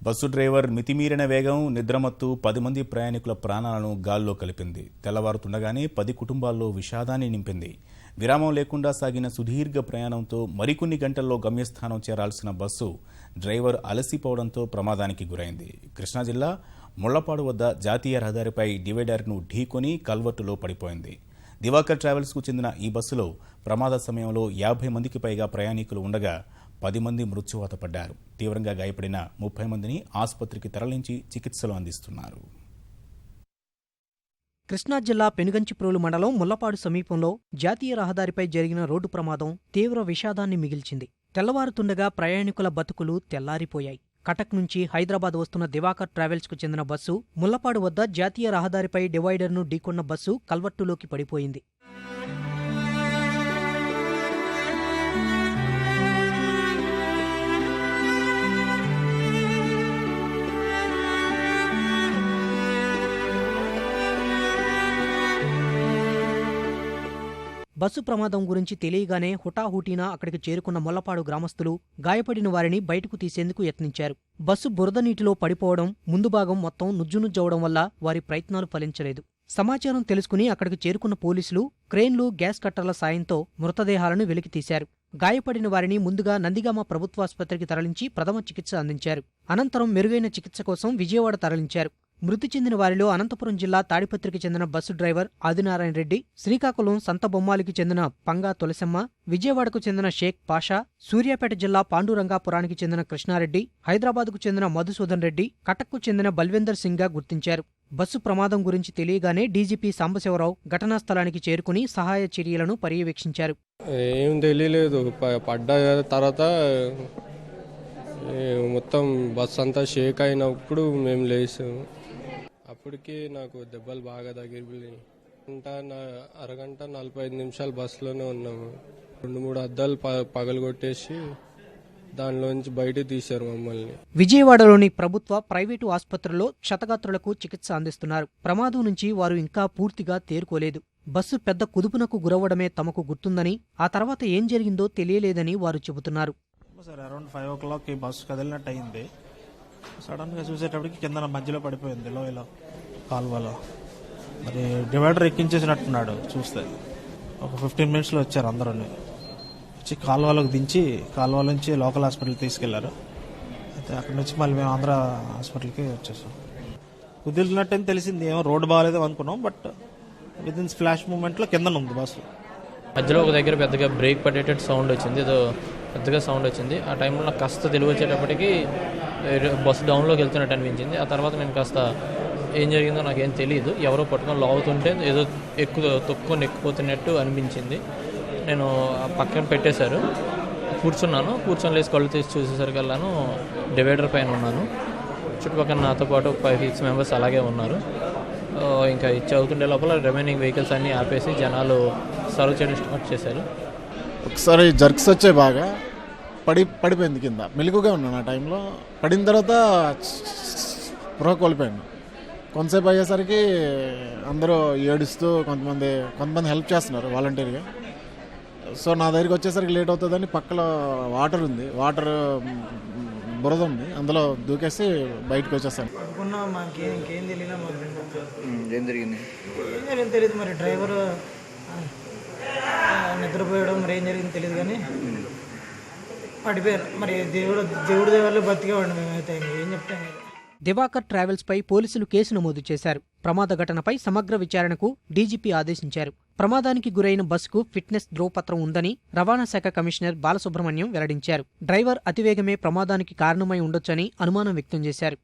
Bus driver మితిమీరిన వేగం, నిద్రమత్తు 10 మంది ప్రయాణికుల ప్రాణాలను గాల్లో కలిపింది. తెల్లవారుతుండగానే 10 కుటుంబాల్లో విషాదాన్ని నింపింది. విరామం లేకుండా సాగిన సుదీర్ఘ ప్రయాణంతో మరికొన్ని గంటల్లో గమ్యస్థానం చేరాల్సిన బస్సు డ్రైవర్ అలసిపోవడంతో ప్రమాదానికి గురైంది. కృష్ణా జిల్లా ముళ్లపాడు వద్ద జాతీయ రహదారిపై డివైడర్ను ఢీకొని కల్వర్టులో పడిపోయింది. దివాకర్ ట్రావెల్స్కు చెందిన ఈ బస్సులో ప్రమాద సమయంలో 50 మందికి పైగా ప్రయాణికులు ఉండగా 10 మంది మృత్యువాత పడ్డారు. తీవ్రంగా గాయపడిన 30 మందిని ఆసుపత్రికి తరలించి చికిత్సలు అందిస్తున్నారు. కృష్ణా జిల్లా పెనుగంచిప్రోలు మండలం ముళ్లపాడు సమీపంలో జాతీయ రహదారిపై జరిగిన రోడ్డు ప్రమాదం తీవ్ర విషాదాన్ని మిగిల్చింది. తెల్లవారుతుండగా ప్రయాణికుల బతుకులు తెల్లారిపోయాయి. కటక్ నుంచి హైదరాబాద్ వస్తున్న దివాకర్ ట్రావెల్స్కు చెందిన బస్సు ముళ్లపాడు వద్ద జాతీయ రహదారిపై డివైడర్ను ఢీకొన్న బస్సు కల్వర్టులోకి పడిపోయింది. బస్సు ప్రమాదం గురించి తెలియగానే హుటాహుటీనా అక్కడికి చేరుకున్న ముళ్లపాడు గ్రామస్తులు గాయపడిన వారిని బయటకు తీసేందుకు యత్నించారు. బస్సు బురద నీటిలో పడిపోవడం, ముందు భాగం మొత్తం నుజ్జునుజ్జవడం వల్ల వారి ప్రయత్నాలు ఫలించలేదు. సమాచారం తెలుసుకుని అక్కడికి చేరుకున్న పోలీసులు క్రేన్లు, గ్యాస్ కట్టర్ల సాయంతో మృతదేహాలను వెలికితీశారు. గాయపడిన వారిని ముందుగా నందిగామ ప్రభుత్వాసుపత్రికి తరలించి ప్రథమ చికిత్స అందించారు. అనంతరం మెరుగైన చికిత్స కోసం విజయవాడ తరలించారు. మృతి చెందిన వారిలో అనంతపురం జిల్లా తాడిపత్రికి చెందిన బస్సు డ్రైవర్ ఆదినారాయణ రెడ్డి, శ్రీకాకుళం సంతబొమ్మాలికి చెందిన పంగా తులసమ్మ, విజయవాడకు చెందిన షేక్ పాషా, సూర్యాపేట జిల్లా పాండురంగాపురానికి చెందిన కృష్ణారెడ్డి, హైదరాబాద్కు చెందిన మధుసూదన్ రెడ్డి, కటక్కు చెందిన బల్వేందర్ సింగ్గా గుర్తించారు. బస్సు ప్రమాదం గురించి తెలియగానే డీజీపీ సాంబశివరావు ఘటనా స్థలానికి చేరుకుని సహాయ చర్యలను పర్యవేక్షించారు. ఏం తెలియలేదు, పడ్డ తర్వాత మొత్తం బస్ అంతా షేక్ అయినప్పుడు మేము లేసాము. అప్పటికి నాకు దెబ్బలు బాగా తగిలి అరగంట 45 నిమిషాలు బస్సులోనే ఉన్నాము. 2-3 అద్దాలు పగలు కొట్టేసి దానిలోంచి బయట తీశారు మమ్మల్ని. విజయవాడలోని ప్రభుత్వ, ప్రైవేటు ఆసుపత్రుల్లో క్షతగాత్రులకు చికిత్స అందిస్తున్నారు. ప్రమాదం నుంచి వారు ఇంకా పూర్తిగా తేరుకోలేదు. బస్సు పెద్ద కుదుపునకు గురవ్వడమే తమకు గుర్తుందని, ఆ తర్వాత ఏం జరిగిందో తెలియలేదని వారు చెబుతున్నారు. సార్ అరౌండ్ 5 o'clock ఈ బస్సు కదిలినట్టు అయింది. సడన్గా చూసేటప్పటికి కింద మధ్యలో పడిపోయింది, లోయలో కాలువలో. మరి డివైడర్ ఎక్కించేసినట్టున్నాడు. చూస్తే ఒక 15 minutesలో వచ్చారు అందరూ. వచ్చి కాలువలోకి దించి కాలువ నుంచి లోకల్ హాస్పిటల్కి తీసుకెళ్లారు. అయితే అక్కడి నుంచి మళ్ళీ మేము ఆంధ్ర హాస్పిటల్కి వచ్చేసాం. కుదిరినట్టు తెలిసింది, ఏమో రోడ్డు బాగాలేదు అనుకున్నాం. బట్ విత్ ఇన్ ఫ్లాష్ మూమెంట్లో కింద ఉంది బస్సు. మధ్యలో ఒక దగ్గర పెద్దగా బ్రేక్ పడేటట్టు సౌండ్ వచ్చింది, ఏదో పెద్దగా సౌండ్ వచ్చింది. ఆ టైంలో నాకు కాస్త తెలివి వచ్చేటప్పటికి బస్సు డౌన్లోకి వెళ్తున్నట్టు అనిపించింది. ఆ తర్వాత నేను కాస్త ఏం జరిగిందో నాకేం తెలియదు, ఎవరో పట్టుకొని లాగుతుంటే ఏదో తొక్కుని ఎక్కిపోతున్నట్టు అనిపించింది. నేను పక్కన పెట్టేశారు, కూర్చొని లేసి కళ్ళు తీసి చూసేసరికల్లాను డివైడర్ పైన ఉన్నాను. చుట్టుపక్కల నాతో పాటు 5-6 members అలాగే ఉన్నారు. ఇంకా చదువుతుండే లోపల రిమైనింగ్ వెహికల్స్ అన్నీ ఆపేసి జనాలు సర్వ్ చేయడం స్టార్ట్ చేశారు. ఒకసారి జర్క్స్ వచ్చాయి, బాగా పడిపోయింది కింద. మెలుగుగా ఉన్నాను ఆ టైంలో. పడిన తర్వాత స్పృహ కోల్పోయాను. కొంతసేపు అయ్యేసరికి అందరూ ఏడుస్తూ కొంతమంది హెల్ప్ చేస్తున్నారు వాలంటీర్గా. సో నా దగ్గరికి వచ్చేసరికి లేట్ అవుతుందని పక్కలో వాటర్ ఉంది, బురద ఉంది, అందులో దూకేసి బయటకు వచ్చేసాను. ఏం తెలియదు, మరి డ్రైవర్ నిద్రపోయడం మరి ఏం జరిగింది తెలియదు, కానీ పడిపోయారు. మరి దేవుడి దేవాళ్ళు బతికేవాడు మేమైతే, ఏం చెప్తాం. దివాకర్ ట్రావెల్స్ పై పోలీసులు కేసు నమోదు చేశారు. ప్రమాద ఘటనపై సమగ్ర విచారణకు డీజీపీ ఆదేశించారు. ప్రమాదానికి గురైన బస్సుకు ఫిట్నెస్ ధ్రువపత్రం ఉందని రవాణా శాఖ కమిషనర్ బాలసుబ్రహ్మణ్యం వెల్లడించారు. డ్రైవర్ అతివేగమే ప్రమాదానికి కారణమై ఉండొచ్చని అనుమానం వ్యక్తం చేశారు.